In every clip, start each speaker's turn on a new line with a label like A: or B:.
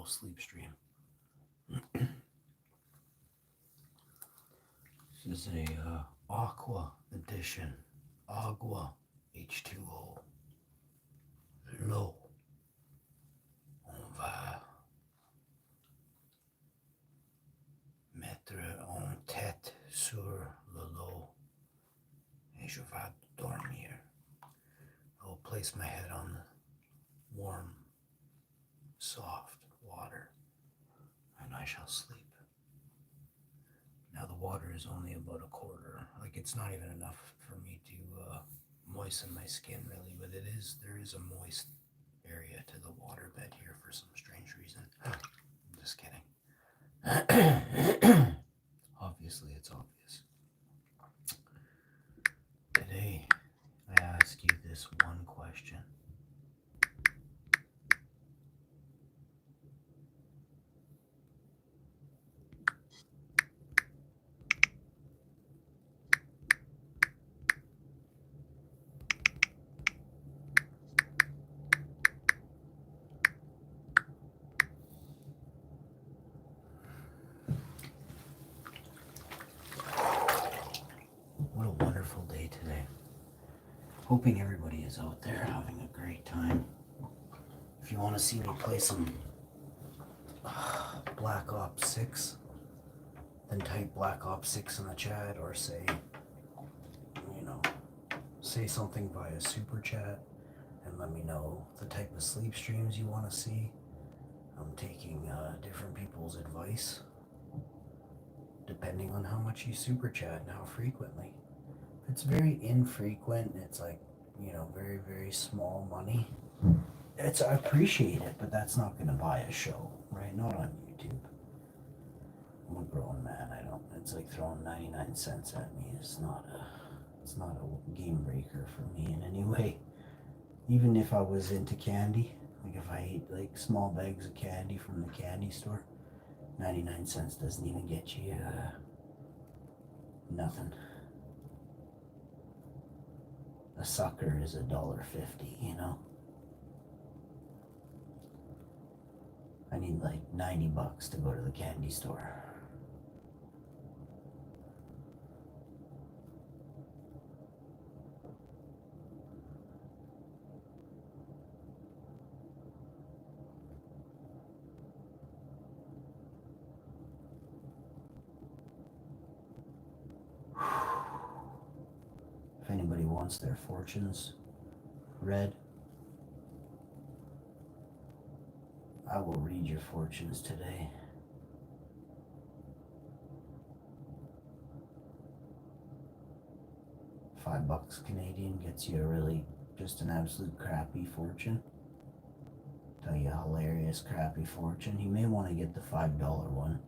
A: H2O sleep stream. This is a Aqua edition. Agua H2O. L'eau. On va mettre en tête sur le lot et je vais dormir. I will place my head on the warm, soft water and I shall sleep. Now the water is only about a quarter. Like, it's not even enough for me to moisten my skin really, but there is a moist area to the waterbed here for some strange reason. I'm just kidding. Obviously, it's obvious. Today, I ask you this one question. What a wonderful day today. Hoping everybody is out there having a great time. If you want to see me play some Black Ops 6, then type Black Ops 6 in the chat, or say something via super chat and let me know the type of sleep streams you want to see. I'm taking different people's advice depending on how much you super chat and how frequently. If it's very infrequent, it's like, very, very small money, I appreciate it, but that's not going to buy a show, right? Not on YouTube. I'm a grown man. It's like throwing 99 cents at me. It's not a game breaker for me in any way. Even if I was into candy, like if I ate like small bags of candy from the candy store, 99 cents doesn't even get you nothing. A sucker is $1.50, I need like $90 to go to the candy store. If anybody wants their fortunes read, I will read your fortunes today. $5 Canadian gets you just an absolute crappy fortune. Tell you a hilarious crappy fortune. You may want to get the $5 one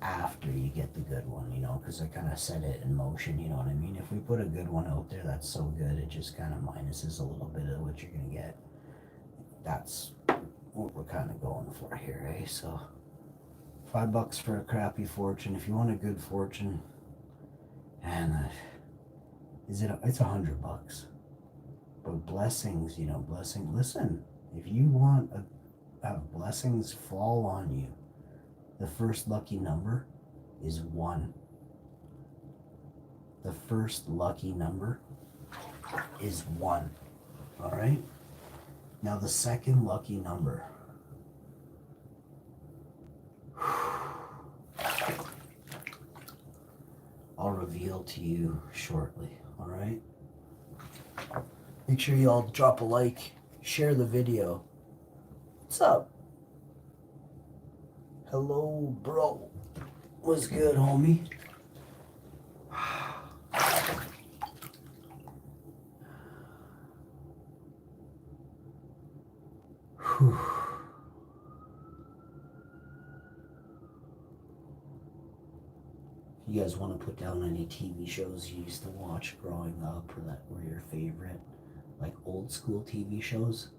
A: after you get the good one, because I kind of set it in motion, you know what I mean? If we put a good one out there that's so good, it just kind of minuses a little bit of what you're going to get. That's what we're kind of going for here, eh? So $5 for a crappy fortune. If you want a good fortune, and it's $100. But blessings, listen, if you want to have blessings fall on you, the first lucky number is 1. The first lucky number is 1. All right? Now the second lucky number. I'll reveal to you shortly. All right? Make sure you all drop a like, share the video. What's up? Hello, bro. What's good, homie? Whew. You guys want to put down any TV shows you used to watch growing up or that were your favorite, like old school TV shows?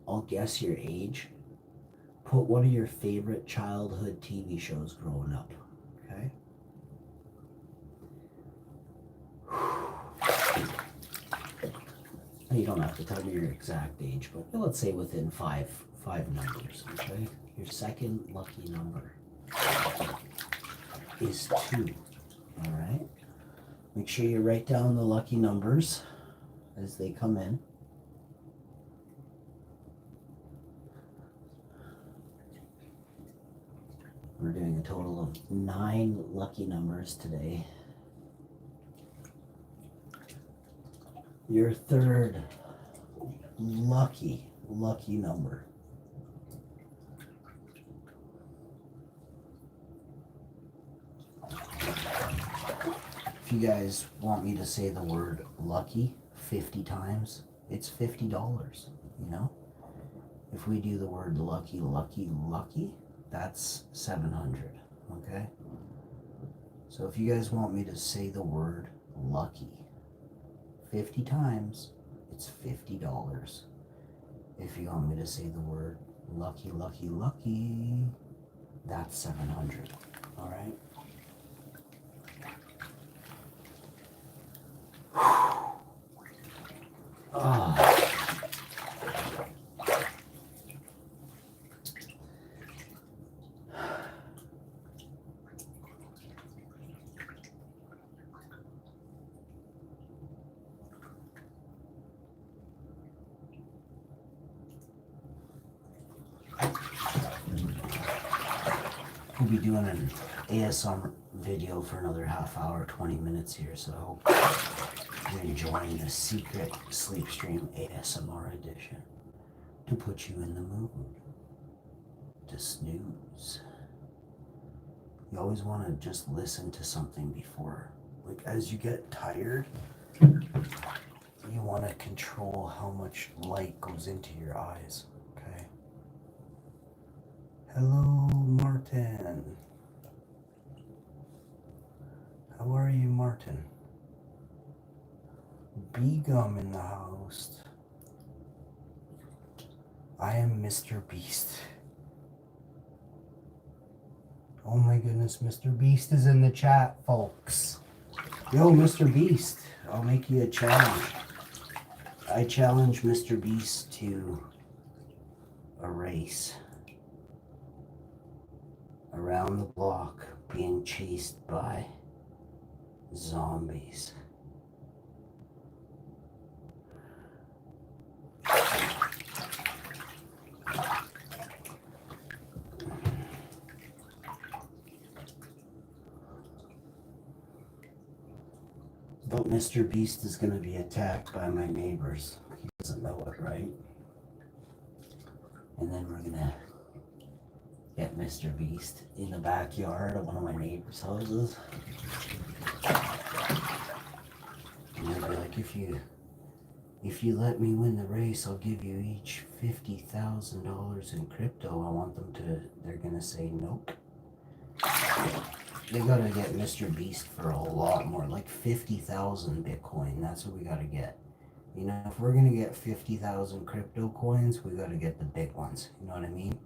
A: I'll guess your age. Put one of your favorite childhood TV shows growing up, okay? You don't have to tell me your exact age, but let's say within five 5 numbers, okay? Your second lucky number is 2, all right? Make sure you write down the lucky numbers as they come in. We're doing a total of 9 lucky numbers today. Your third lucky number if you guys want me to say the word lucky 50 times, it's $50, you know? If we do the word lucky, that's 700, okay? So if you guys want me to say the word lucky 50 times, it's $50. If you want me to say the word lucky, that's 700, all right? Oh. We'll be doing an ASMR video for another half hour, 20 minutes here, so I hope you're enjoying the secret sleep stream ASMR edition to put you in the mood to snooze. You always want to just listen to something before, like as you get tired, you want to control how much light goes into your eyes, okay? Hello, Martin. How are you, Martin? Begum in the house. I am Mr. Beast. Oh my goodness, Mr. Beast is in the chat, folks. Yo, Mr. Beast, I'll make you a challenge. I challenge Mr. Beast to a race around the block being chased by zombies. But Mr. Beast is going to be attacked by my neighbors. He doesn't know it, right? And then we're going to get Mr. Beast in the backyard of one of my neighbors' houses. And they'll be like, if you let me win the race, I'll give you each $50,000 in crypto. I want them to, they're going to say nope. They got to get Mr. Beast for a lot more, like 50,000 Bitcoin. That's what we got to get. You know, if we're going to get 50,000 crypto coins, we got to get the big ones. You know what I mean?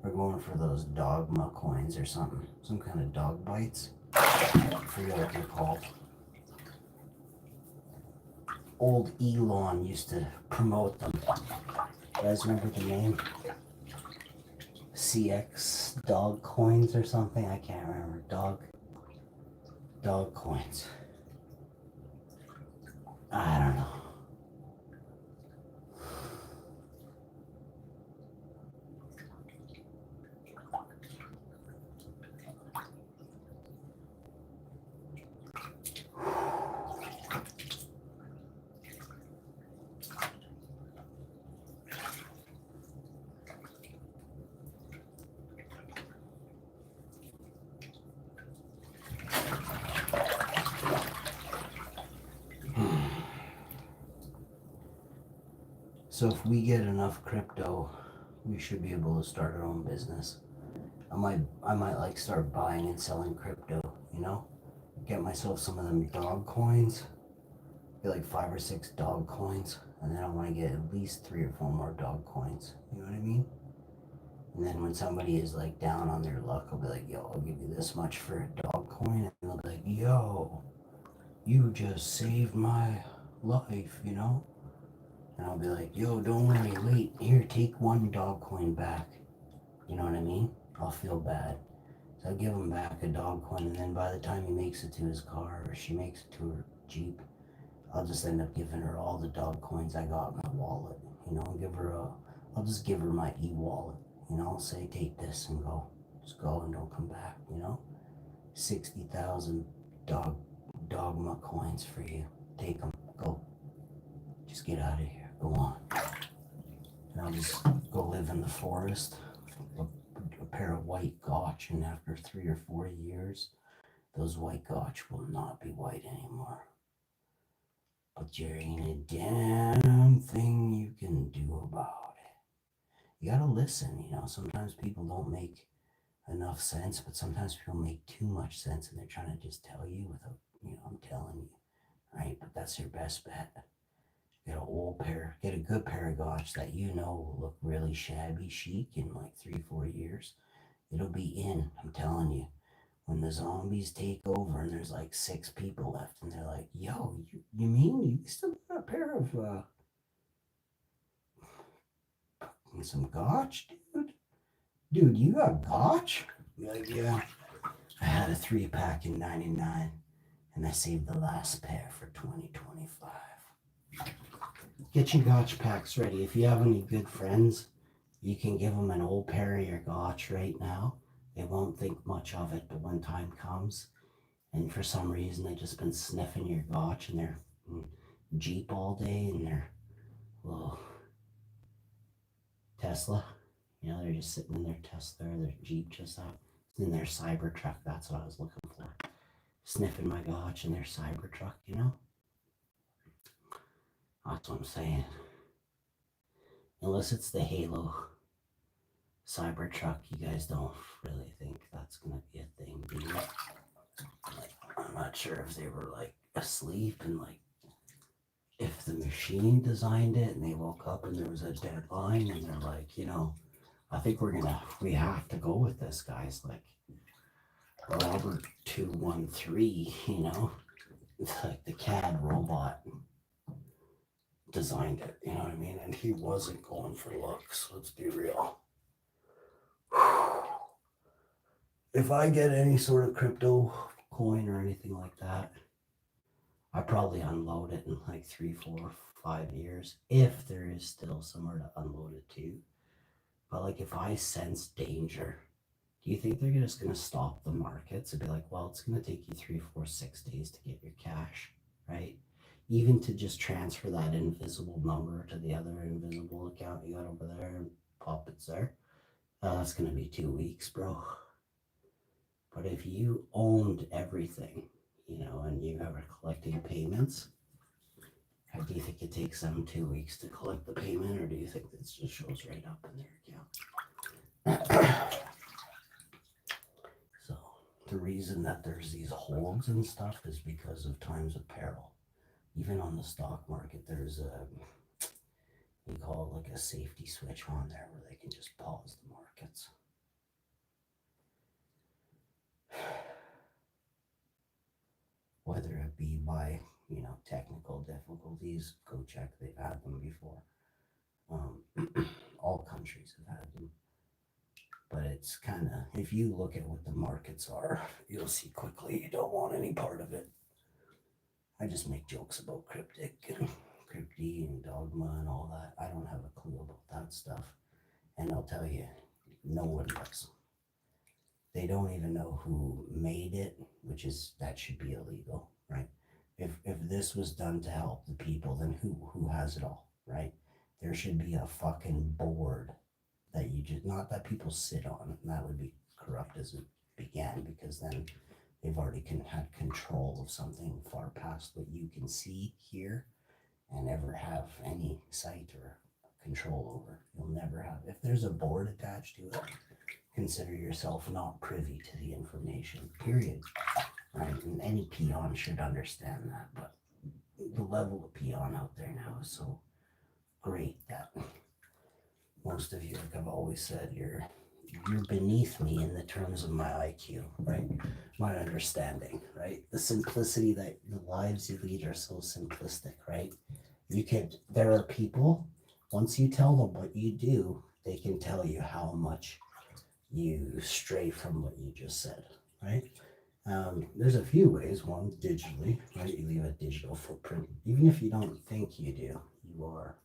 A: We're going for those dogma coins or something. Some kind of dog bites. I forget what they're called. Old Elon used to promote them. You guys remember the name? CX dog coins or something? I can't remember. Dog coins. I don't know. So if we get enough crypto, we should be able to start our own business. I might like start buying and selling crypto, you know? Get myself some of them dog coins. Get like 5 or 6 dog coins. And then I want to get at least 3 or 4 more dog coins. You know what I mean? And then when somebody is like down on their luck, I'll be like, yo, I'll give you this much for a dog coin. And they'll be like, yo, you just saved my life, you know? And I'll be like, yo, don't worry, wait, here, take one dog coin back. You know what I mean? I'll feel bad. So I'll give him back a dog coin, and then by the time he makes it to his car or she makes it to her Jeep, I'll just end up giving her all the dog coins I got in my wallet. You know, I'll just give her my e-wallet. You know, I'll say, take this and go. Just go and don't come back, you know? 60,000 dogma coins for you. Take them. Go. Just get out of here. Go on. And I'll just go live in the forest. A pair of white gotch, and after 3 or 4 years, those white gotch will not be white anymore. But there ain't a damn thing you can do about it. You gotta listen, you know. Sometimes people don't make enough sense, but sometimes people make too much sense and they're trying to just tell you without, you know, I'm telling you, right? But that's your best bet. Get a good pair of gotch that you know will look really shabby chic in like 3, 4 years. It'll be in, I'm telling you. When the zombies take over and there's like 6 people left and they're like, yo, you mean you still got a pair of some gotch, dude? Dude, you got gotch? Be like, yeah. I had a 3-pack in 99 and I saved the last pair for 2025. Get your gotch packs ready. If you have any good friends, you can give them an old pair of your gotch right now. They won't think much of it, but when time comes, and for some reason they've just been sniffing your gotch in their Jeep all day in their little Tesla. You know, they're just sitting in their Tesla or their Jeep just out. In their Cybertruck, that's what I was looking for. Sniffing my gotch in their Cybertruck, you know? That's what I'm saying. Unless it's the Halo Cybertruck, you guys don't really think that's gonna be a thing, do you? Like, I'm not sure if they were like asleep and like if the machine designed it and they woke up and there was a deadline and they're like, you know, I think we have to go with this, guys. Like Robert 213, you know, it's like the CAD robot designed it, you know what I mean? And he wasn't going for looks, let's be real. If I get any sort of crypto coin or anything like that, I probably unload it in like 3, 4, 5 years, if there is still somewhere to unload it to. But like if I sense danger, do you think they're just going to stop the markets and be like, well, it's going to take you 3, 4, 6 days to get your cash, right? Even to just transfer that invisible number to the other invisible account you got over there and pop it there, that's going to be 2 weeks, bro. But if you owned everything, you know, and you ever collecting payments, do you think it takes them 2 weeks to collect the payment, or do you think it just shows right up in their account? So the reason that there's these holds and stuff is because of times of peril. Even on the stock market, there's we call it like a safety switch on there where they can just pause the markets. Whether it be by, you know, technical difficulties, go check, they've had them before. All countries have had them. But it's kind of, if you look at what the markets are, you'll see quickly you don't want any part of it. I just make jokes about cryptic and crypty and dogma and all that. I don't have a clue about that stuff. And I'll tell you, no one does. They don't even know who made it, that should be illegal, right? If this was done to help the people, then who has it all, right? There should be a fucking board that you just, not that people sit on, and that would be corrupt as it began, because then they've already had control of something far past what you can see, hear, and ever have any sight or control over. You'll never have. If there's a board attached to it, consider yourself not privy to the information, period. Right? And any peon should understand that, but the level of peon out there now is so great that most of you, like I've always said, you're beneath me in the terms of my IQ, right? My understanding, right? The simplicity that the lives you lead are so simplistic, right? There are people, once you tell them what you do, they can tell you how much you stray from what you just said, right? There's a few ways. One, digitally, right? You leave a digital footprint, even if you don't think you do. You are.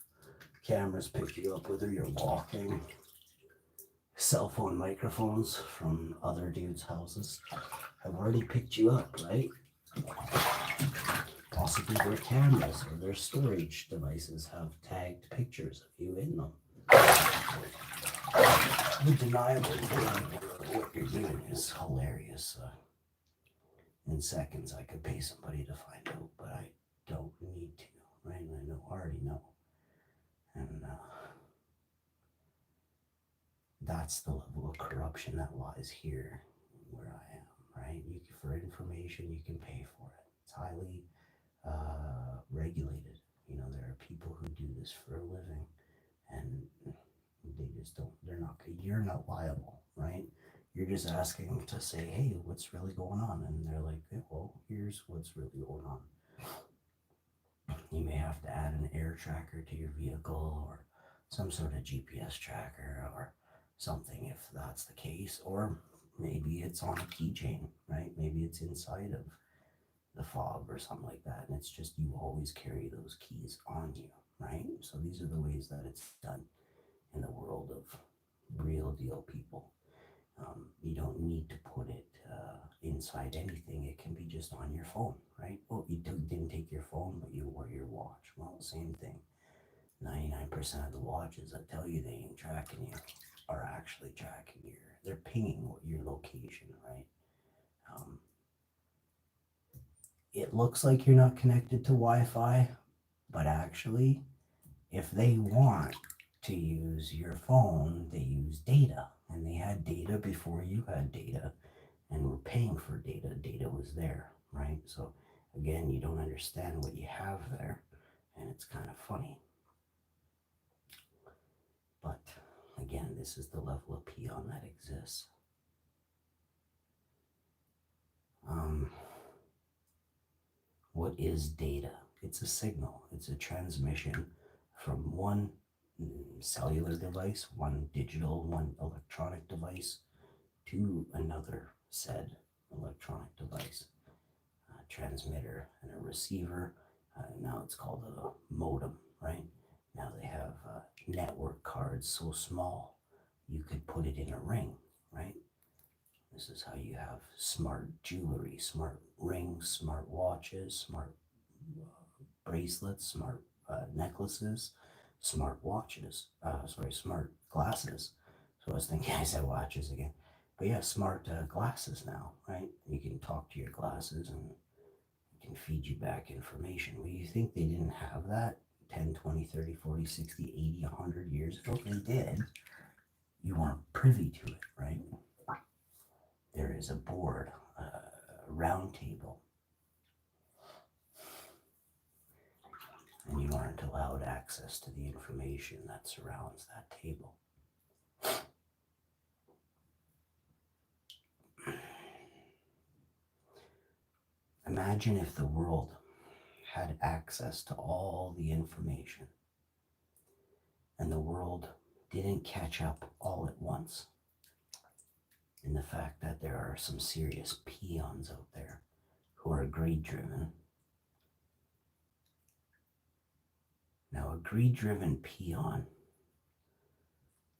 A: Cameras pick you up whether you're walking. Cell phone microphones from other dudes' houses have already picked you up, right? Possibly their cameras or their storage devices have tagged pictures of you in them. The deniability of what you're doing is hilarious. In seconds, I could pay somebody to find out, but I don't need to, right? I already know. And that's the level of corruption that lies here where I am, right? For information, you can pay for it. It's highly regulated. There are people who do this for a living, and they just don't, you're not liable, right? You're just asking to say, hey, what's really going on? And they're like, hey, well, here's what's really going on. You may have to add an air tracker to your vehicle or some sort of GPS tracker or something if that's the case. Or maybe it's on a keychain, right? Maybe it's inside of the fob or something like that. And it's just you always carry those keys on you, right? So these are the ways that it's done in the world of real deal people. You don't need to put it inside anything. It can be just on your phone, right? Well, you didn't take your phone, but you wore your watch. Well, same thing. 99% of the watches that tell you they ain't tracking you are actually tracking they're pinging your location, right? It looks like you're not connected to Wi-Fi, but actually, if they want to use your phone, they use data. And they had data before you had data and were paying for data. Data was there, right? So again, you don't understand what you have there, and it's kind of funny. But again, this is the level of peon that exists. What is data? It's a signal. It's a transmission from one cellular device, one digital, one electronic device, to another said electronic device. A transmitter and a receiver. Now it's called a modem, right? Now they have network cards so small you could put it in a ring, right? This is how you have smart jewelry, smart rings, smart watches, smart bracelets, smart necklaces, smart watches. Smart glasses. So I was thinking I said watches again. But yeah, smart glasses now, right? You can talk to your glasses and it can feed you back information. Well, you think they didn't have that 10, 20, 30, 40, 60, 80, 100 years ago? They did. You weren't privy to it, right? There is a board, a round table, and you aren't allowed access to the information that surrounds that table. Imagine if the world had access to all the information and the world didn't catch up all at once. In the fact that there are some serious peons out there who are greed-driven. Now, a greed-driven peon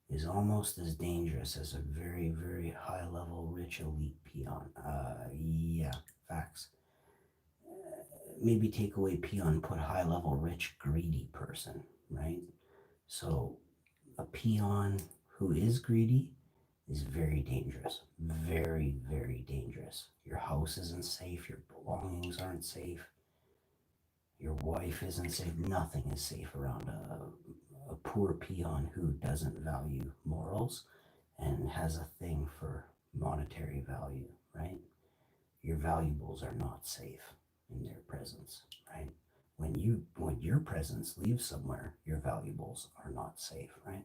A: is almost as dangerous as a very, very high-level, rich, elite peon. Yeah, facts. Maybe take away peon, put high-level, rich, greedy person, right? So, a peon who is greedy is very dangerous. Very, very dangerous. Your house isn't safe. Your belongings aren't safe. Your wife isn't safe. Nothing is safe around a poor peon who doesn't value morals and has a thing for monetary value, right? Your valuables are not safe in their presence, right? When your presence leaves somewhere, your valuables are not safe, right?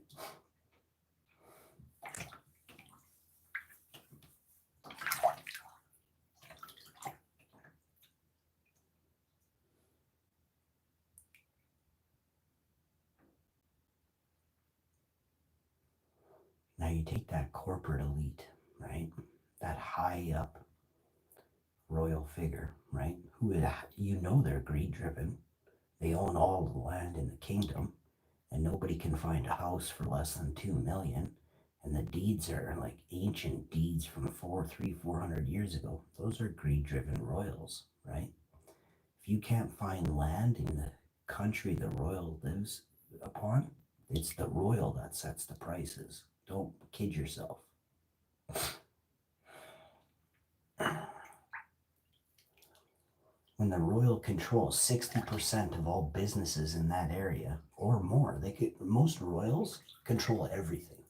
A: Now you take that corporate elite, right? That high up royal figure, right? Who they're greed driven. They own all the land in the kingdom, and nobody can find a house for less than 2 million. And the deeds are like ancient deeds from 400 years ago. Those are greed driven royals, right? If you can't find land in the country the royal lives upon, it's the royal that sets the prices. Don't kid yourself. When the royal controls 60% of all businesses in that area or more, most royals control everything.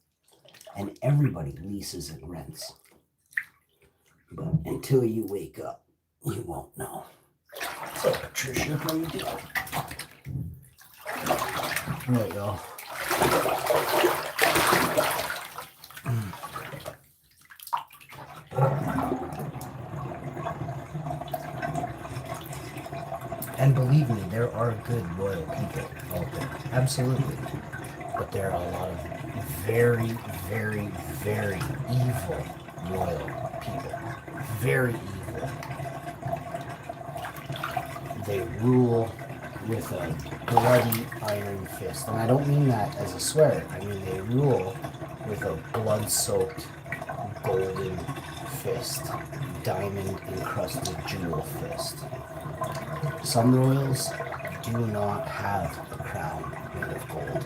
A: And everybody leases and rents. But until you wake up, you won't know. So, Patricia, how you doing? There you go. And believe me, there are good royal people out there. Absolutely. But there are a lot of very, very, very evil royal people. Very evil. They rule with a bloody iron fist. And I don't mean that as a swear. I mean they rule with a blood-soaked golden fist. Diamond-encrusted jewel fist. Some royals do not have a crown made of gold.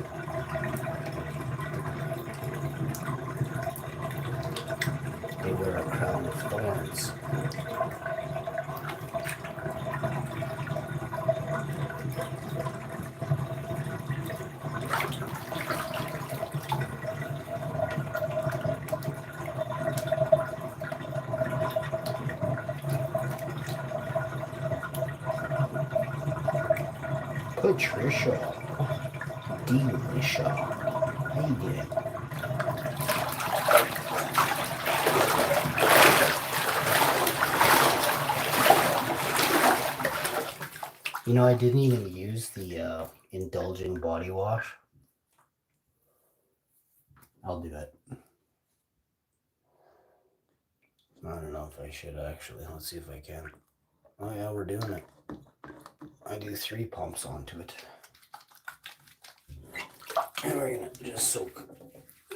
A: They wear a crown of thorns. Patricia, Delicia, how you doing? You know, I didn't even use the indulging body wash. I'll do it. I don't know if I should actually. Let's see if I can. Oh yeah, we're doing it. I do 3 pumps onto it. And we're gonna just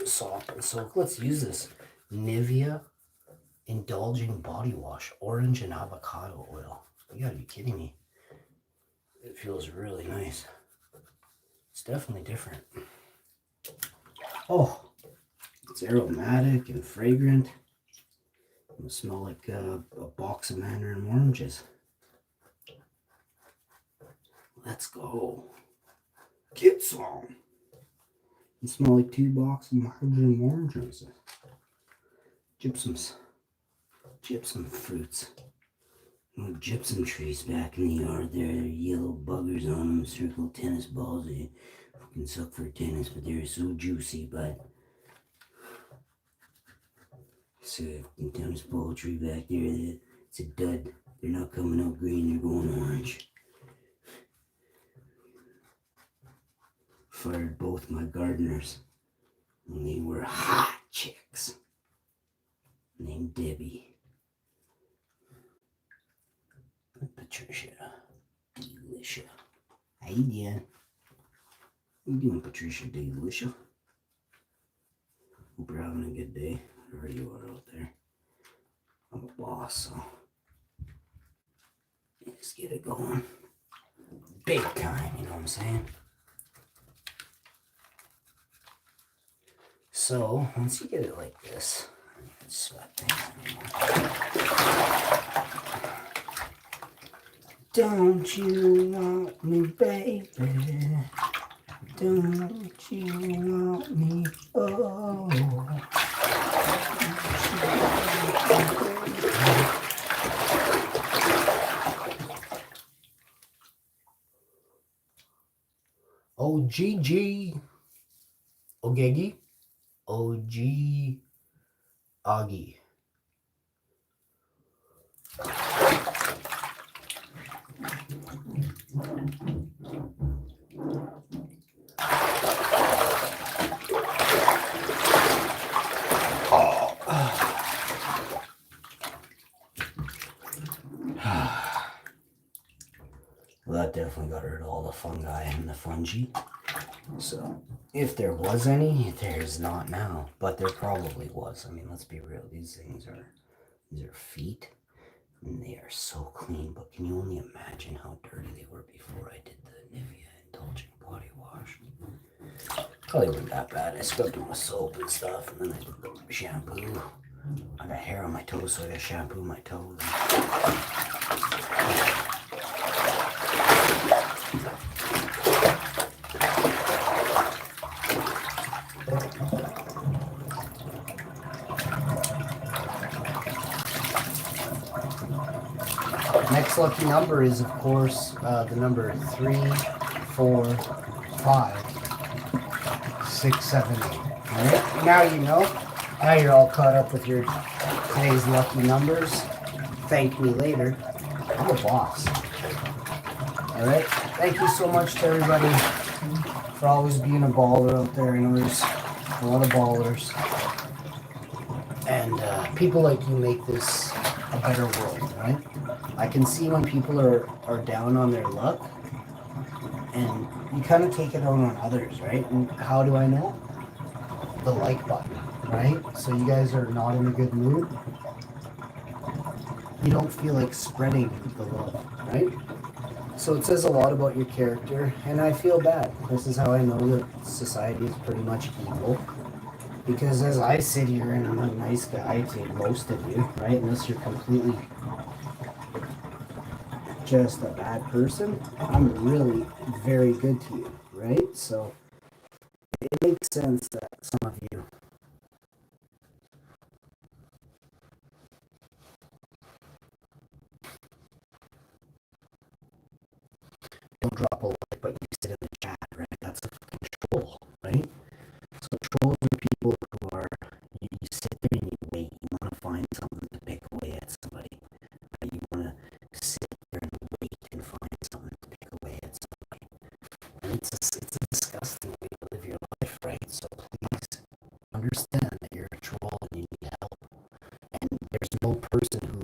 A: sop and soak. Let's use this Nivea Indulging Body Wash, orange and avocado oil. You gotta be kidding me. It feels really nice. It's definitely different. Oh, it's aromatic and fragrant. It'll smell like a box of mandarin oranges. Let's go. Get some. It smells like 2 boxes of mandarin oranges. Gypsum fruits. No gypsum trees back in the yard there. They're yellow buggers on them. Circle tennis balls. They fucking suck for tennis, but they're so juicy, but so tennis ball tree back there. It's a dud. They're not coming out green. They're going orange. Fired both my gardeners. And they were hot chicks. Named Debbie. Patricia. Delicia. How you doing? How you doing, Patricia Delicia? Hope you're having a good day, wherever you are out there. I'm a boss, so let's get it going. Big time, you know what I'm saying? So, once you get it like this, you can sweat things anymore. Don't you want me, baby? Don't you want me? Oh. Oh, GG. Ogegi. OG Augie.
B: definitely got rid of all the fungi and the fungi. So if there was any, there's not now, but there probably was. I mean, let's be real. These are feet, and they are so clean. But can you only imagine how dirty they were before I did the Nivea Indulgent Body Wash? Probably wasn't that bad. I scrubbed them with soap and stuff, and then I did the shampoo. I got hair on my toes, so I got shampoo my toes. Next lucky number is, of course, the number 3, 4, 5, 6, 7, 8. All right? Now you know. Now you're all caught up with your today's lucky numbers. Thank me later. I'm a boss. All right? Thank you so much to everybody for always being a baller out there. I know there's a lot of ballers. And people like you make this a better world, right? I can see when people are down on their luck, and you kind of take it out on others, right? And how do I know? The like button, right? So you guys are not in a good mood. You don't feel like spreading the love, right? So it says a lot about your character, and I feel bad. This is how I know that society is pretty much evil. Because as I sit here and I'm a nice guy to most of you, right? Unless you're completely just a bad person, I'm really very good to you, right? So it makes sense that some of you don't drop a like, but you sit in the chat, right? That's a fucking troll, right? So trolls are people who are, you sit there and you wait, you want to find something to pick away at somebody. Right? You want to sit there and wait and find something to pick away at somebody. And it's a disgusting way to live your life, right? So please understand that you're a troll and you need help. And there's no person who